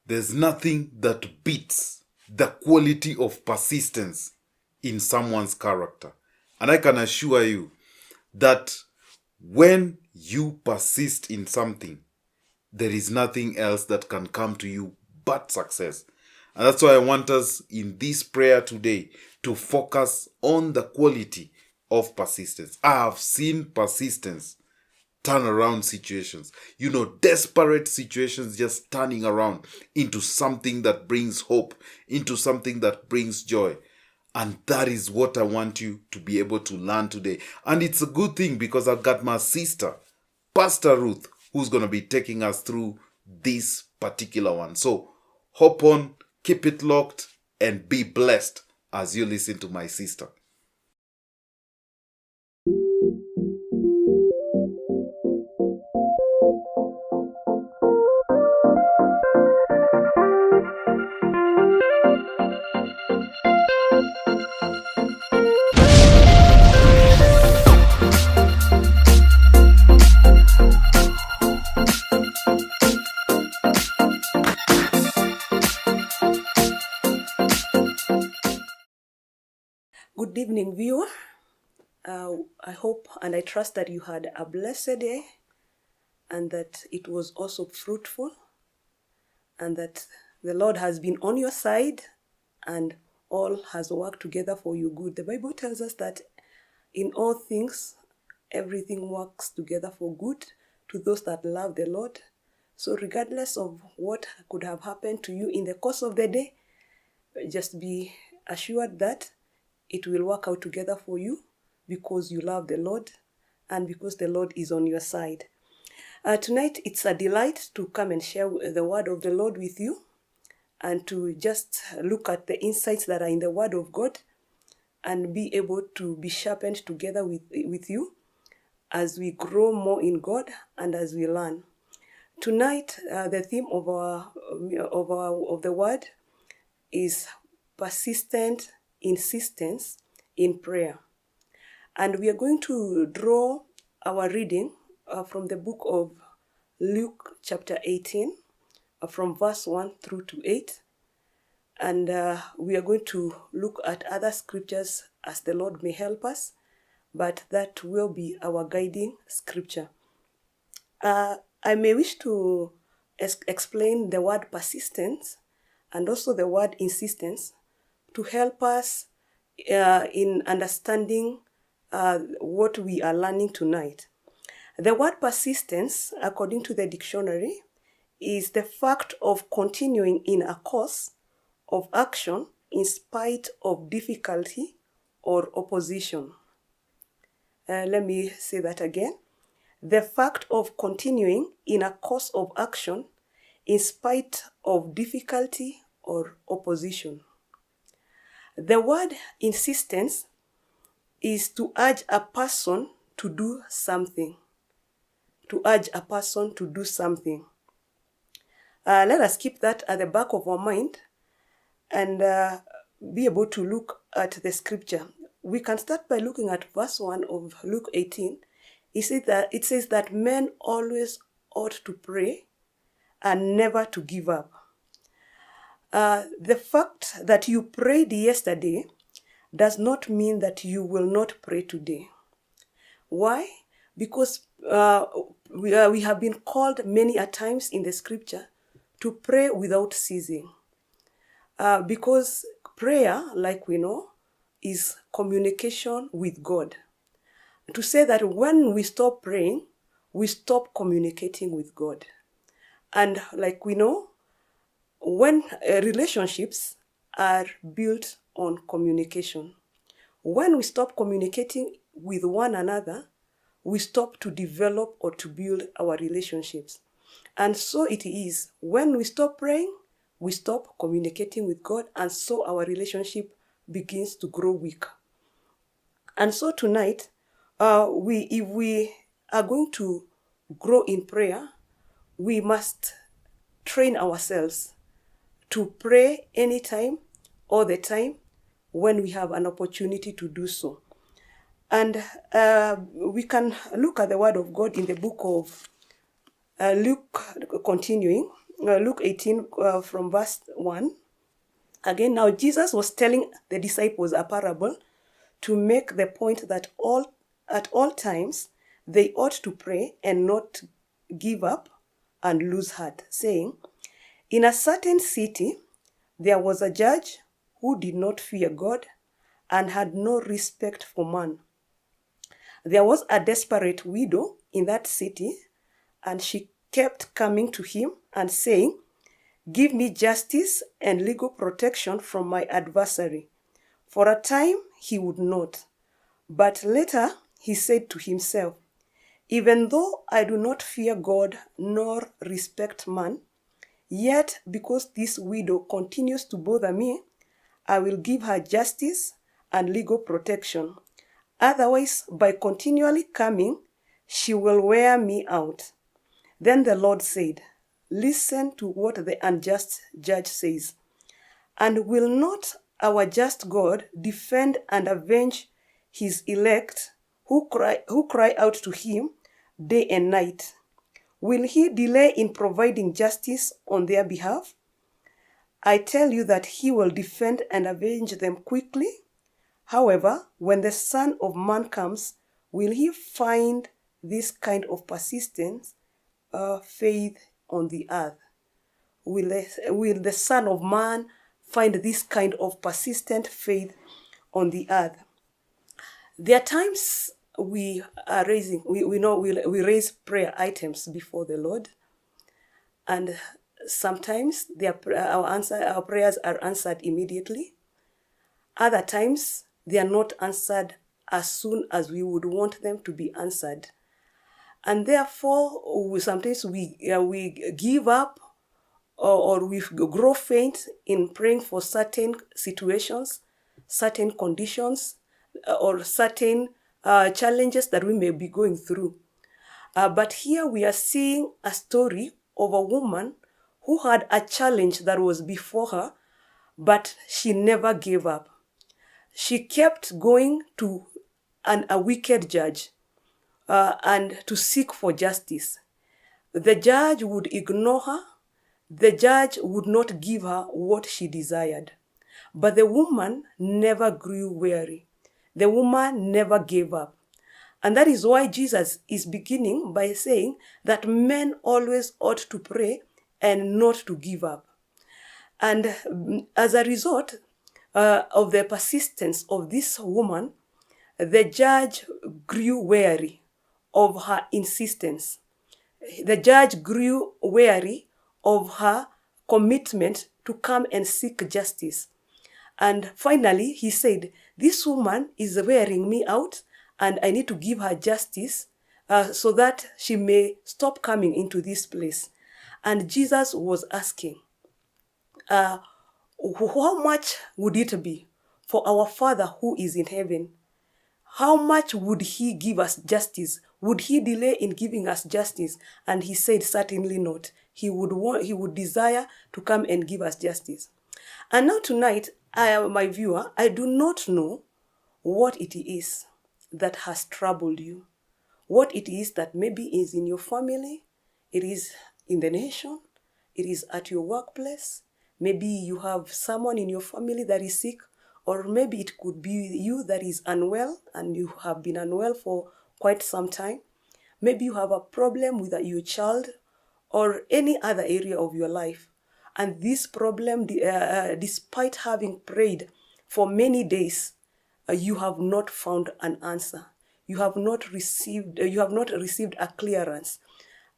There's nothing that beats the quality of persistence in someone's character. And I can assure you that when you persist in something, there is nothing else that can come to you but success. And that's why I want us in this prayer today to focus on the quality of persistence. I have seen persistence turn around situations, desperate situations just turning around into something that brings hope, into something that brings joy. And that is what I want you to be able to learn today. And it's a good thing because I've got my sister, Pastor Ruth, who's going to be taking us through this particular one. So hop on, keep it locked, and be blessed as you listen to my sister. Good evening, viewer. I hope and I trust that you had a blessed day and that it was also fruitful and that the Lord has been on your side and all has worked together for your good. The Bible tells us that in all things, everything works together for good to those that love the Lord. So regardless of what could have happened to you in the course of the day, just be assured that it will work out together for you because you love the Lord and because the Lord is on your side. Tonight, it's a delight to come and share the word of the Lord with you and to just look at the insights that are in the word of God and be able to be sharpened together with you as we grow more in God and as we learn. Tonight, the theme of the word is persistent insistence in prayer. And we are going to draw our reading from the book of Luke chapter 18, from verse 1 through to 8. And we are going to look at other scriptures as the Lord may help us, but that will be our guiding scripture. I may wish to explain the word persistence and also the word insistence to help us in understanding what we are learning tonight. The word persistence, according to the dictionary, is the fact of continuing in a course of action in spite of difficulty or opposition. Let me say that again. The fact of continuing in a course of action in spite of difficulty or opposition. The word insistence is to urge a person to do something. To urge a person to do something. Let us keep that at the back of our mind and be able to look at the scripture. We can start by looking at verse 1 of Luke 18. It says that men always ought to pray and never to give up. The fact that you prayed yesterday does not mean that you will not pray today. Why? Because we have been called many a times in the scripture to pray without ceasing. Because prayer, like we know, is communication with God. To say that when we stop praying, we stop communicating with God. And like we know, when relationships are built on communication, when we stop communicating with one another, we stop to develop or to build our relationships. And so it is. When we stop praying, we stop communicating with God, and so our relationship begins to grow weak. And so tonight, if we are going to grow in prayer, we must train ourselves to pray anytime, all the time, when we have an opportunity to do so. And we can look at the word of God in the book of Luke, continuing Luke 18 from verse 1. Again, now Jesus was telling the disciples a parable to make the point that at all times they ought to pray and not give up and lose heart, saying, in a certain city there was a judge who did not fear God and had no respect for man. There was a desperate widow in that city, and she kept coming to him and saying, give me justice and legal protection from my adversary. For a time he would not, but later he said to himself, even though I do not fear God nor respect man, yet because this widow continues to bother me, I will give her justice and legal protection. Otherwise, by continually coming, she will wear me out. Then the Lord said, listen to what the unjust judge says. And will not our just God defend and avenge his elect who cry out to him day and night? Will he delay in providing justice on their behalf? I tell you that he will defend and avenge them quickly. However, when the Son of Man comes, will he find this kind of persistence, faith on the earth? Will the Son of Man find this kind of persistent faith on the earth? There are times we raise prayer items before the Lord, and sometimes our prayers are answered immediately. Other times they are not answered as soon as we would want them to be answered, and therefore sometimes we give up or we grow faint in praying for certain situations, certain conditions, or certain challenges that we may be going through. But here we are seeing a story of a woman who had a challenge that was before her, but she never gave up. She kept going to a wicked judge and to seek for justice. The judge would ignore her. The judge would not give her what she desired. But the woman never grew weary. The woman never gave up. And that is why Jesus is beginning by saying that men always ought to pray and not to give up. And as a result of the persistence of this woman, the judge grew weary of her insistence. The judge grew weary of her commitment to come and seek justice. And finally, he said, this woman is wearing me out, and I need to give her justice so that she may stop coming into this place. And Jesus was asking, how much would it be for our Father who is in heaven? How much would he give us justice? Would he delay in giving us justice? And he said, certainly not. He would desire to come and give us justice. And now tonight, my viewer, I do not know what it is that has troubled you. What it is that maybe is in your family, it is in the nation, it is at your workplace. Maybe you have someone in your family that is sick, or maybe it could be you that is unwell and you have been unwell for quite some time. Maybe you have a problem with your child or any other area of your life. And this problem, despite having prayed for many days, you have not found an answer. You have not received a clearance.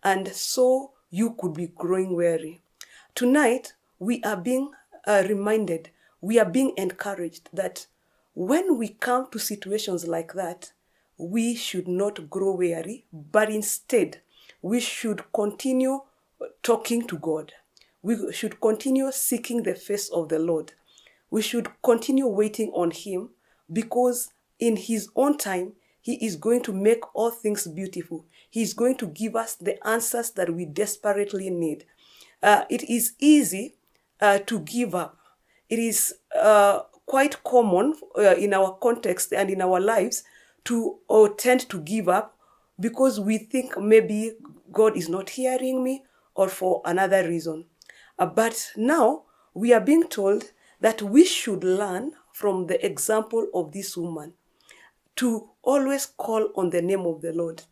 And so you could be growing weary. Tonight, we are being reminded, we are being encouraged that when we come to situations like that, we should not grow weary, but instead, we should continue talking to God. We should continue seeking the face of the Lord. We should continue waiting on him, because in his own time, he is going to make all things beautiful. He is going to give us the answers that we desperately need. It is easy to give up. It is quite common in our context and in our lives to tend to give up because we think maybe God is not hearing me, or for another reason. But now we are being told that we should learn from the example of this woman to always call on the name of the Lord.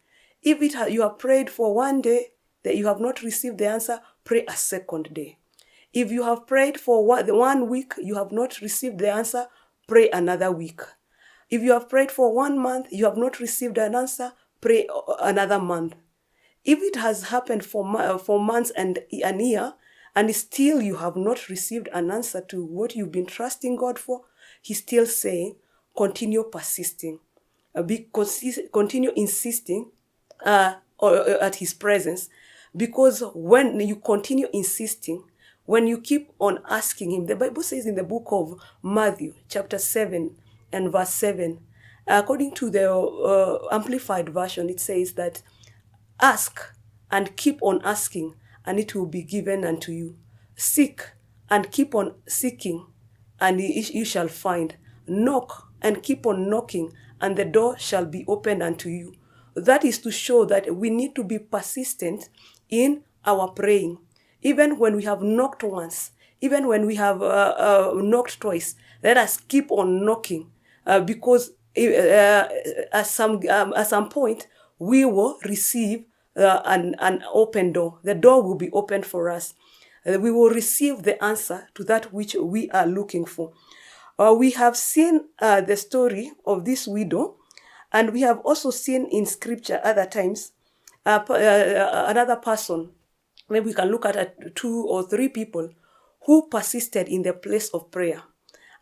If you have prayed for one day that you have not received the answer, pray a second day. If you have prayed for 1 week, you have not received the answer, pray another week. If you have prayed for 1 month, you have not received an answer, pray another month. If it has happened for months and an year, and still you have not received an answer to what you've been trusting God for, he's still saying, continue persisting. Continue insisting at his presence, because when you continue insisting, when you keep on asking him, the Bible says in the book of Matthew, chapter 7 and verse 7, according to the Amplified Version, it says that ask and keep on asking, and it will be given unto you. Seek and keep on seeking, and you shall find. Knock and keep on knocking, and the door shall be opened unto you. That is to show that we need to be persistent in our praying. Even when we have knocked once, even when we have knocked twice, let us keep on knocking, because at some point we will receive an open door. The door will be opened for us. We will receive the answer to that which we are looking for. We have seen the story of this widow, and we have also seen in scripture other times another person. Maybe we can look at 2 or 3 people who persisted in the place of prayer,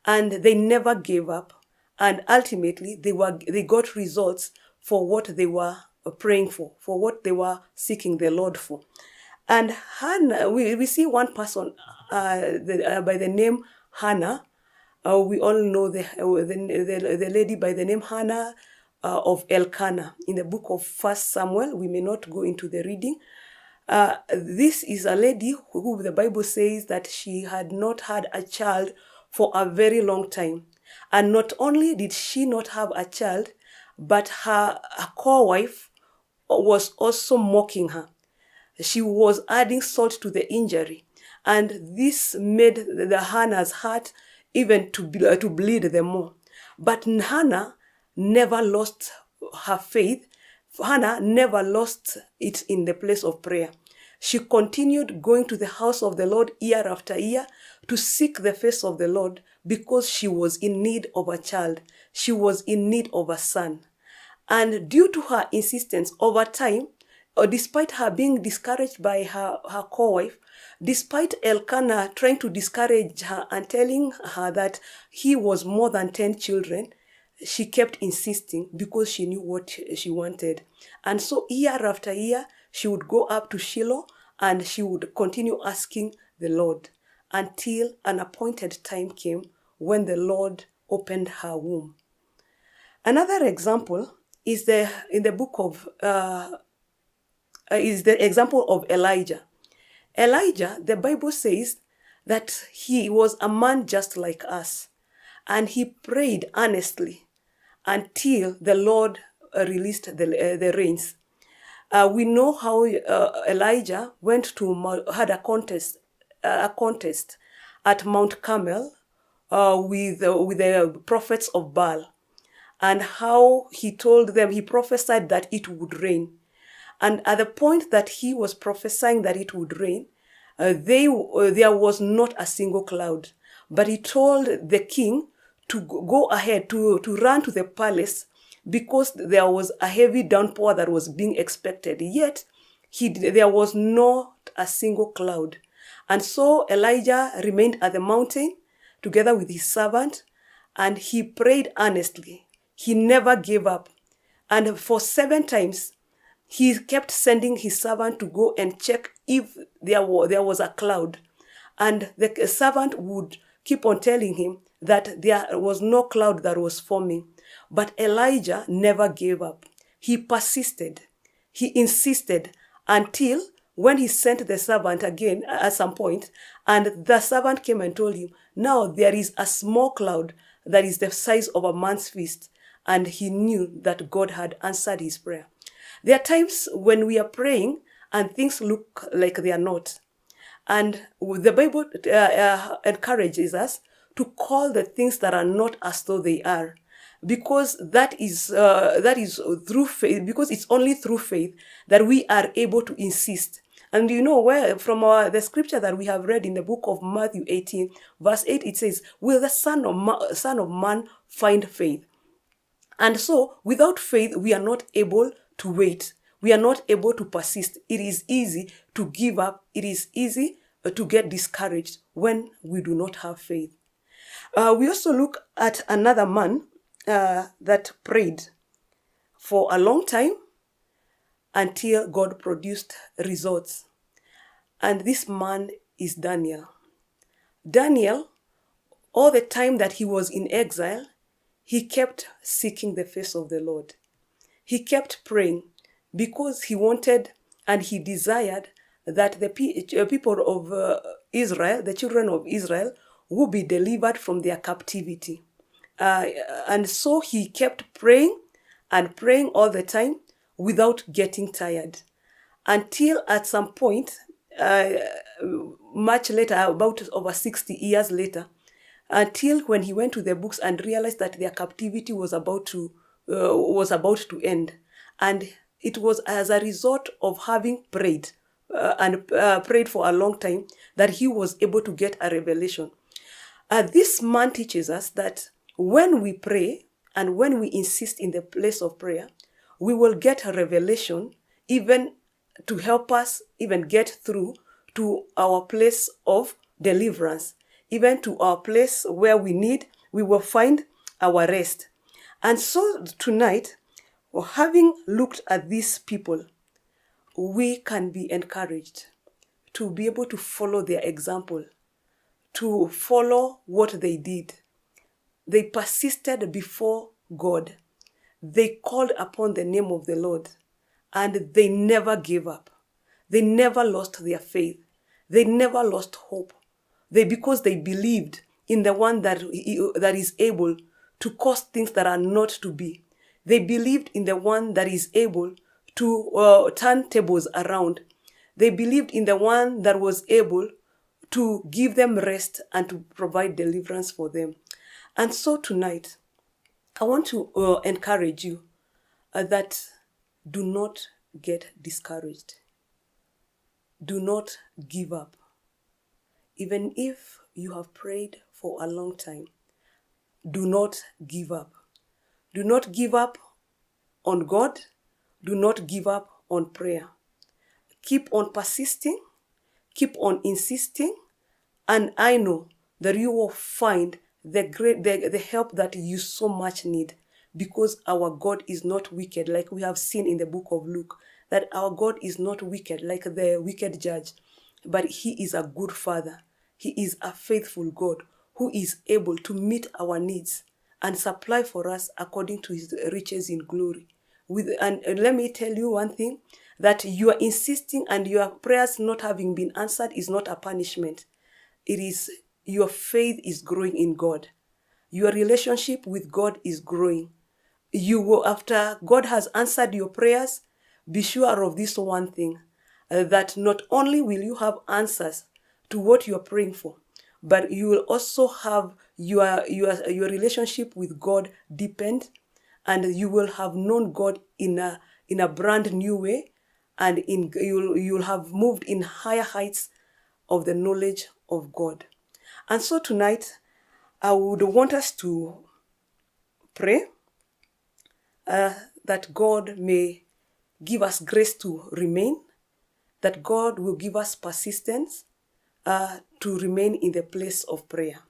and they never gave up, and ultimately they got results for what they were praying for what they were seeking the Lord for. And Hannah, we see one person by the name Hannah. We all know the lady by the name Hannah of Elkanah. In the book of 1 Samuel, we may not go into the reading. This is a lady who the Bible says that she had not had a child for a very long time. And not only did she not have a child, but her co-wife was also mocking her. She was adding salt to the injury. And this made the Hannah's heart even to bleed the more. But Hannah never lost her faith. Hannah never lost it in the place of prayer. She continued going to the house of the Lord year after year to seek the face of the Lord, because she was in need of a child. She was in need of a son. And due to her insistence over time, or despite her being discouraged by her co-wife, despite Elkanah trying to discourage her and telling her that he was more than 10 children, she kept insisting because she knew what she wanted. And so year after year, she would go up to Shiloh and she would continue asking the Lord until an appointed time came when the Lord opened her womb. Another example is the example of Elijah. Elijah, the Bible says that he was a man just like us, and he prayed earnestly until the Lord released the rains. We know how Elijah had a contest at Mount Carmel with the prophets of Baal, and how he prophesied that it would rain. And at the point that he was prophesying that it would rain, there was not a single cloud. But he told the king to go ahead, to run to the palace, because there was a heavy downpour that was being expected. Yet, there was not a single cloud. And so Elijah remained at the mountain together with his servant, and he prayed earnestly. He never gave up. And for 7 times, he kept sending his servant to go and check if there was a cloud. And the servant would keep on telling him that there was no cloud that was forming. But Elijah never gave up. He persisted. He insisted until when he sent the servant again at some point, and the servant came and told him, now there is a small cloud that is the size of a man's fist. And he knew that God had answered his prayer. There are times when we are praying and things look like they are not. And the Bible encourages us to call the things that are not as though they are, because that is through faith. Because it's only through faith that we are able to insist. And you know where from the scripture that we have read in the book of Matthew 18, verse 8, it says, "Will the Son of Man find faith?" And so, without faith, we are not able to wait. We are not able to persist. It is easy to give up. It is easy to get discouraged when we do not have faith. We also look at another man that prayed for a long time until God produced results. And this man is Daniel. Daniel, all the time that he was in exile, he kept seeking the face of the Lord. He kept praying because he wanted and he desired that the people of Israel, the children of Israel, would be delivered from their captivity. And so he kept praying and praying all the time without getting tired. Until at some point, much later, about over 60 years later, until when he went to the books and realized that their captivity was about to end. And it was as a result of having prayed and prayed for a long time that he was able to get a revelation. This man teaches us that when we pray and when we insist in the place of prayer, we will get a revelation even to help us even get through to our place of deliverance, even to our place where we will find our rest. And so tonight, having looked at these people, we can be encouraged to be able to follow their example, to follow what they did. They persisted before God. They called upon the name of the Lord, and they never gave up. They never lost their faith. They never lost hope. Because they believed in the one that is able to cause things that are not to be. They believed in the one that is able to turn tables around. They believed in the one that was able to give them rest and to provide deliverance for them. And so tonight, I want to encourage you that do not get discouraged. Do not give up. Even if you have prayed for a long time, do not give up. Do not give up on God. Do not give up on prayer. Keep on persisting. Keep on insisting. And I know that you will find the help that you so much need, because our God is not wicked, like we have seen in the book of Luke, that our God is not wicked like the wicked judge, but he is a good Father. He is a faithful God who is able to meet our needs and supply for us according to his riches in glory. And let me tell you one thing, that you are insisting and your prayers not having been answered is not a punishment. It is your faith is growing in God. Your relationship with God is growing. You will, after God has answered your prayers, be sure of this one thing, that not only will you have answers to what you are praying for, but you will also have your relationship with God deepened, and you will have known God in a brand new way, and you'll have moved in higher heights of the knowledge of God. And so tonight, I would want us to pray that God may give us grace to remain, that God will give us persistence to remain in the place of prayer.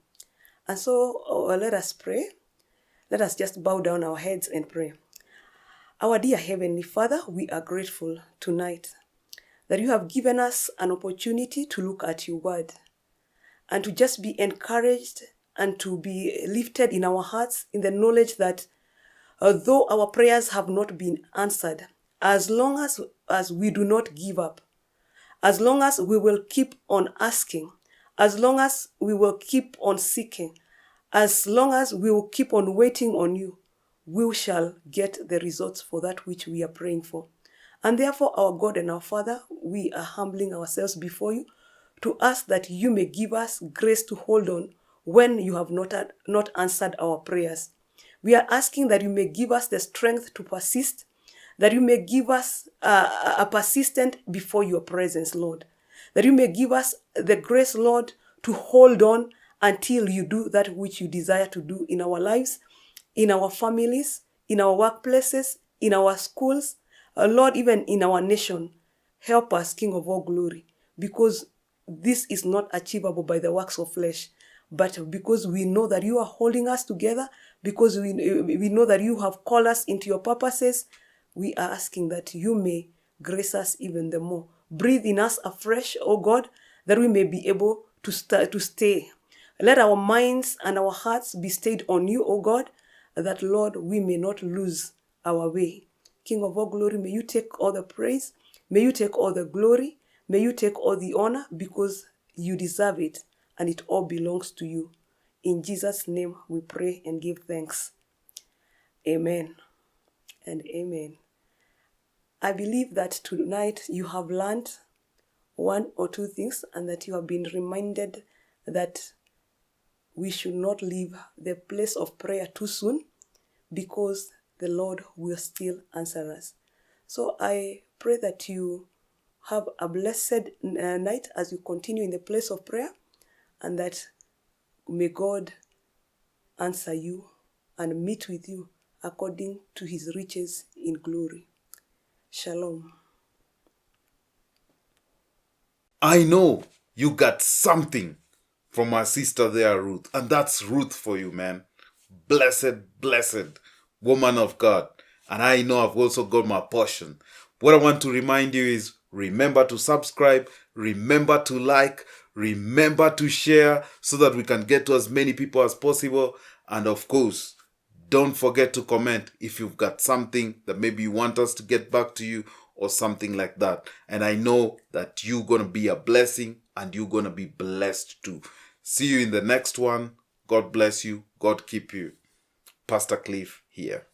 And so let us pray. Let us just bow down our heads and pray. Our dear Heavenly Father, we are grateful tonight that you have given us an opportunity to look at your word and to just be encouraged and to be lifted in our hearts in the knowledge that though our prayers have not been answered, as long as we do not give up, as long as we will keep on asking, as long as we will keep on seeking, as long as we will keep on waiting on you, we shall get the results for that which we are praying for. And therefore, our God and our Father, we are humbling ourselves before you to ask that you may give us grace to hold on when you have not answered our prayers. We are asking that you may give us the strength to persist, that you may give us a persistent before your presence, Lord. That you may give us the grace, Lord, to hold on until you do that which you desire to do in our lives, in our families, in our workplaces, in our schools, Lord, even in our nation. Help us, King of all glory, because this is not achievable by the works of flesh, but because we know that you are holding us together, because we know that you have called us into your purposes. We are asking that you may grace us even the more. Breathe in us afresh, O God, that we may be able to stay. Let our minds and our hearts be stayed on you, O God, that, Lord, we may not lose our way. King of all glory, may you take all the praise, may you take all the glory, may you take all the honor, because you deserve it, and it all belongs to you. In Jesus' name we pray and give thanks. Amen and amen. I believe that tonight you have learned one or two things, and that you have been reminded that we should not leave the place of prayer too soon, because the Lord will still answer us. So I pray that you have a blessed night as you continue in the place of prayer, and that may God answer you and meet with you according to his riches in glory. Shalom. I know you got something from our sister there, Ruth. And that's Ruth for you, man. Blessed woman of God. And I know I've also got my portion. What I want to remind you is, remember to subscribe, remember to like, remember to share, so that we can get to as many people as possible. And of course, don't forget to comment if you've got something that maybe you want us to get back to you, or something like that. And I know that you're going to be a blessing, and you're going to be blessed too. See you in the next one. God bless you. God keep you. Pastor Cliff here.